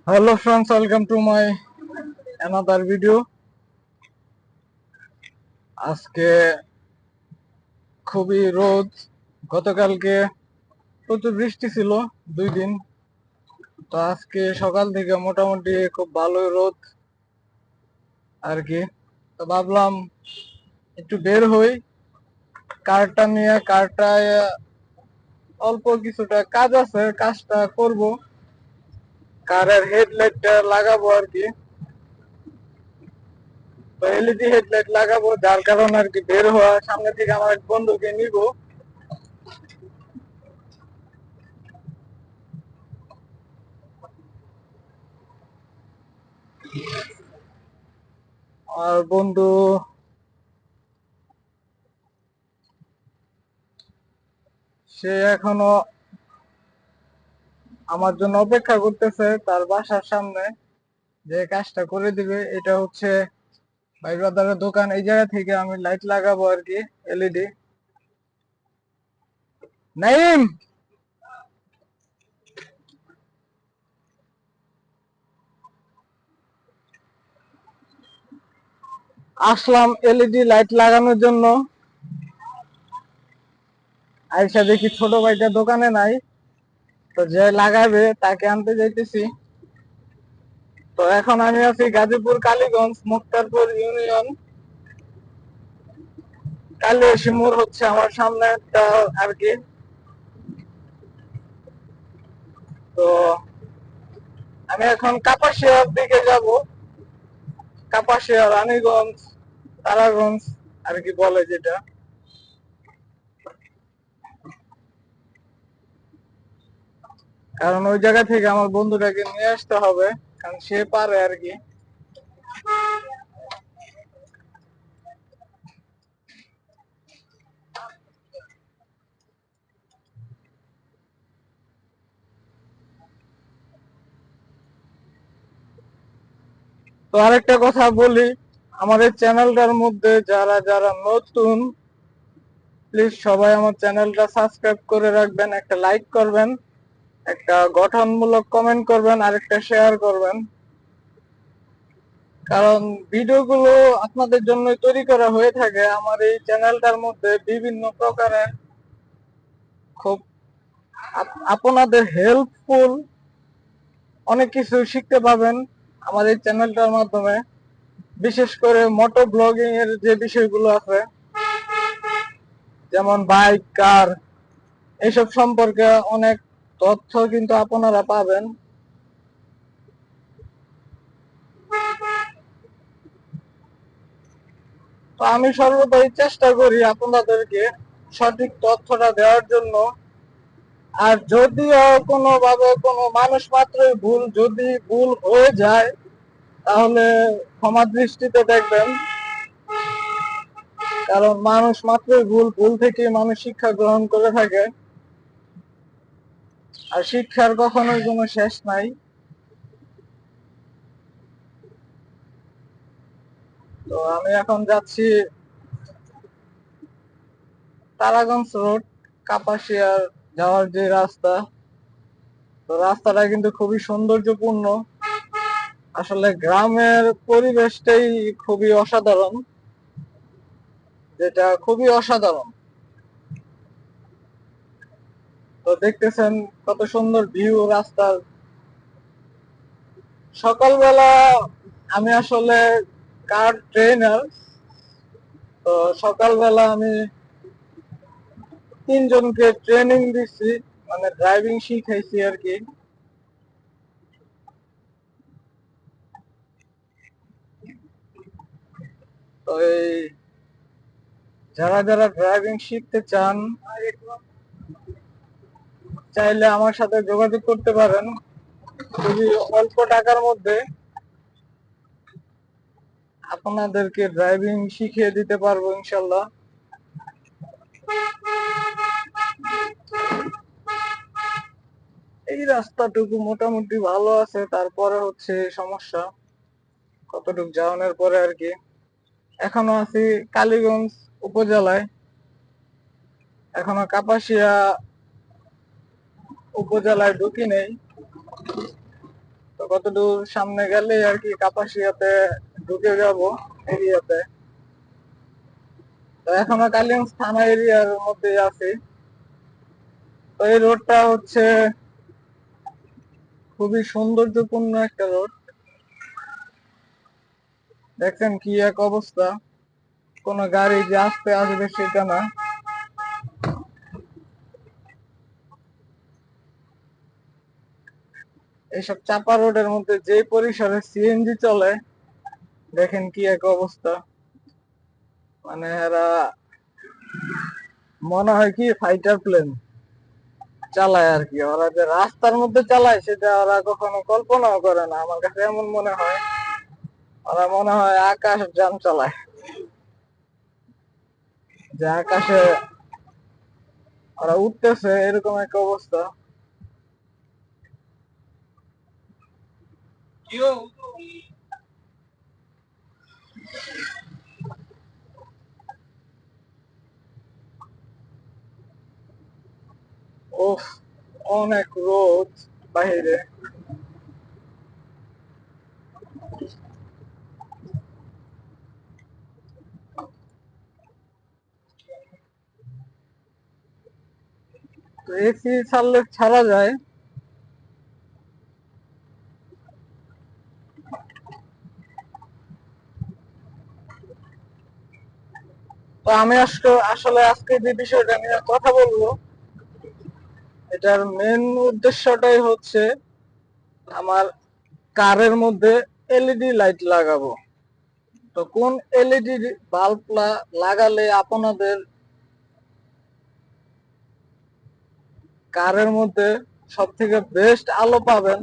Hello friends, welcome to my another video. আজকে খুবই রোদ। গতকালকে প্রচুর বৃষ্টি ছিল 2 দিন। তো আজকে সকাল থেকে মোটামুটি খুব ভালোই রোদ আর কি। তো ভাবলাম একটু বের হই, কারটা নিয়ে। কারটায় অল্প কিছুটা কাজ আছে, কাজটা করব। কারের হেডলাইটটা লাগাবো আর কি। তো এলইডি হেডলাইট লাগাবো, যার কারণে আর কি বের হওয়া। সামনে থেকে আমার এক বন্ধুকে নিব। আর বন্ধু সে এখনো আমার জন্য অপেক্ষা করতেছে তার বাসার সামনে, যে কাজটা করে দিবে। এটা হচ্ছে ভাই ব্রাদারের দোকান। এই জায়গা থেকে আমি লাইট লাগাবো আর কি, এলইডি। নাইম, আসলাম এলইডি লাইট লাগানোর জন্য। আইসা দেখি ছোট ভাইটা দোকানে নাই। তো যে লাগাবে তাকে আনতে যাইতেছি। তো এখন আমি আছি গাজীপুর কালীগঞ্জ মুক্তারপুর ইউনিয়ন। কালিয়াসী মোড় হচ্ছে আমার সামনে একটা আর কি। তো আমি এখন কাপাসিয়ার দিকে যাব। কাপাসিয়া, রানীগঞ্জ, তারাগঞ্জ আর কি বলে যেটা। কারণ ওই জায়গা থেকে আমার বন্ধুটাকে নিয়ে আসতে হবে, কারণ সে পারে আর কি। তো আরেকটা কথা বলি, আমার এই চ্যানেলটার মধ্যে যারা যারা নতুন, প্লিজ সবাই আমার চ্যানেলটা সাবস্ক্রাইব করে রাখবেন, একটা লাইক করবেন, একটা গঠনমূলক কমেন্ট করবেন, আর একটা শেয়ার করবেন। কারণ ভিডিওগুলো আপনাদের জন্যই তৈরি করা হয়ে থাকে। আমার এই চ্যানেলটার মধ্যে বিভিন্ন প্রকারের খুব আপনাদের হেল্পফুল অনেক কিছু শিখতে পাবেন আমার এই চ্যানেলটার মাধ্যমে। বিশেষ করে মোটো ব্লগিং এর যে বিষয়গুলো আছে, যেমন বাইক, কার, এইসব সম্পর্কে অনেক তথ্য কিন্তু আপনারা পাবেন। তো আমি সর্বদাই চেষ্টা করি আপনাদেরকে সঠিক তথ্যটা দেওয়ার জন্য। আর যদিও কোনোভাবে কোনো মানুষ মাত্রই ভুল, যদি ভুল হয়ে যায় তাহলে ক্ষমা দৃষ্টিতে দেখবেন। কারণ মানুষ মাত্রই ভুল, ভুল থেকে মানুষ শিক্ষা গ্রহণ করে থাকে। আর শিক্ষার কখনোই কোনো শেষ নাই। তো আমি এখন যাচ্ছি তারাগঞ্জ রোড, কাপাসিয়ার যাওয়ার যে রাস্তা। তো রাস্তাটা কিন্তু খুবই সৌন্দর্যপূর্ণ। আসলে গ্রামের পরিবেশটাই খুবই অসাধারণ, যেটা খুবই অসাধারণ। তো দেখতেছেন কত সুন্দর ভিউ রাস্তার। সকালবেলা আমি আসলে কার ট্রেনার। তো সকালবেলা আমি 3 জনকে ট্রেনিং দিচ্ছি, মানে ড্রাইভিং শিখাইছি আর কি। তো এই যারা যারা ড্রাইভিং শিখতে চান, চাইলে আমার সাথে যোগাযোগ করতে পারেন। খুবই অল্প টাকার মধ্যে আপনাদেরকে ড্রাইভিং শিখিয়ে দিতে পারবো ইনশাল্লাহ। এই রাস্তাটুকু মোটামুটি ভালো আছে, তারপরে হচ্ছে সমস্যা কতটুকু যাওয়ানোর পরে আর কি। এখনো আছি কালীগঞ্জ উপজেলায়, এখনো কাপাসিয়া উপজেলায় ঢুকি নেই। তো কতদূর সামনে গেলে আর কি কাপাসিয়াতে ঢুকে যাব এরিয়াতে। তো এখনো কালিয়াগঞ্জ থানা এরিয়ার মধ্যে আছি। তো এই রোডটা হচ্ছে খুবই সৌন্দর্যপূর্ণ একটা রোড। দেখছেন কি এক অবস্থা, কোন গাড়ি যে আসতে আসবে সেটা না। এইসব চাপা রোডের মধ্যে যে পরিসরে সিএনজি চলে, দেখেন কি এক অবস্থা। মানে এরা মনে হয় কি ফাইটার প্লেন চালায় আর কি। ওরা যে রাস্তার মধ্যে চালায় সেটা ওরা কখনো কল্পনাও করে না। আমার কাছে এমন মনে হয় ওরা মনে হয় আকাশ যান চালায়, যে আকাশে ওরা উঠতেছে এরকম একটা অবস্থা। ওফ, অনেক রোদ বাহিরে। তো এসি ছাড়লে ছাড়া যায়। তো আমি আসলে আজকে যে বিষয়টা নিয়ে কথা বলবো, এটার মেন উদ্দেশ্যটাই হচ্ছে আমার কারের মধ্যে এলইডি লাইট লাগাবো। তো কোন এলইডি বাল্ব লাগালে আপনাদের কারের মধ্যে সব থেকে বেস্ট আলো পাবেন,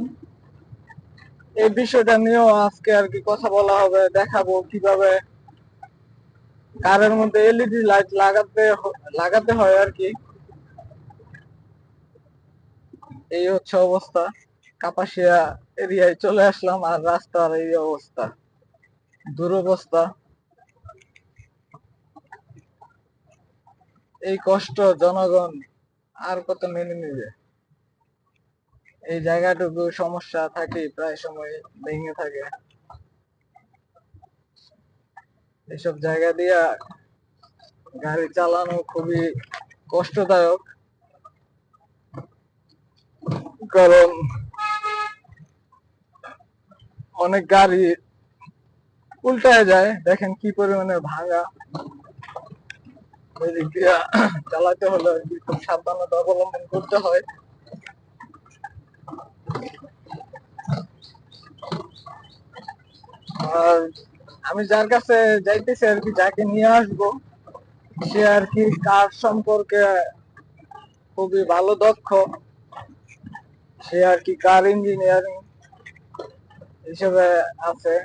এই বিষয়টা নিয়েও আজকে আর কি কথা বলা হবে। দেখাবো কিভাবে কারের মধ্যে এলইডি লাইট লাগাতে হয় আর কি। এই হচ্ছে অবস্থা। কাপাসিয়া এরিয়ায় চলে আসলাম আর রাস্তার এই অবস্থা, দুরবস্থা। এই কষ্ট জনগণ আর কত মেনে নিবে। এই জায়গাটুকু সমস্যা থাকে, প্রায় সময় ভেঙে থাকে। এইসব জায়গা দিয়া গাড়ি চালানো খুবই কষ্টদায়ক, কারণ অনেক গাড়ি উল্টায় যায়। দেখেন কি পরিমাণে ভাঙা। ওই দিক দিয়া চালাতে হলে খুব সাবধানতা অবলম্বন করতে হয়। আর আমি যার কাছে যাইতেছি আর কি, যাকে নিয়ে আসবো, সে আর কি কার সম্পর্কে খুবই ভালো দক্ষ। সে আর কি কার ইঞ্জিনিয়ারিং হিসেবে আছে।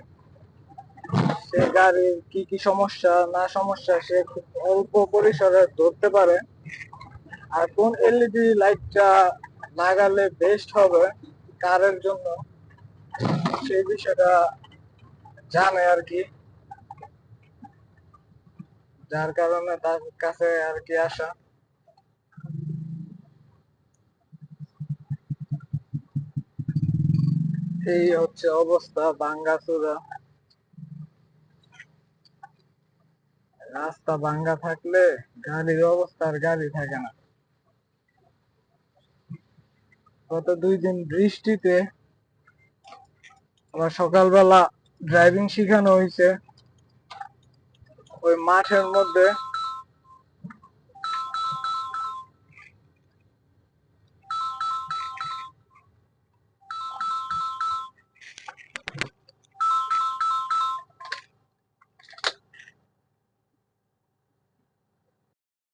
সে গাড়ির কি কি সমস্যা না সমস্যা সে খুব অল্প পরিসরে ধরতে পারে। আর কোন এলইডি লাইটটা লাগালে বেস্ট হবে কারের জন্য, সেই বিষয়টা জানে আর কি। যার কারণে তার কাছে আর কি আসা। এই হচ্ছে অবস্থা ভাঙ্গাচোরা। রাস্তা ভাঙ্গা থাকলে গাড়ির অবস্থা আর গাড়ি থাকে না। গত 2 দিন বৃষ্টিতে আবার সকালবেলা ড্রাইভিং শিখানো হয়েছে ওই মাঠের মধ্যে।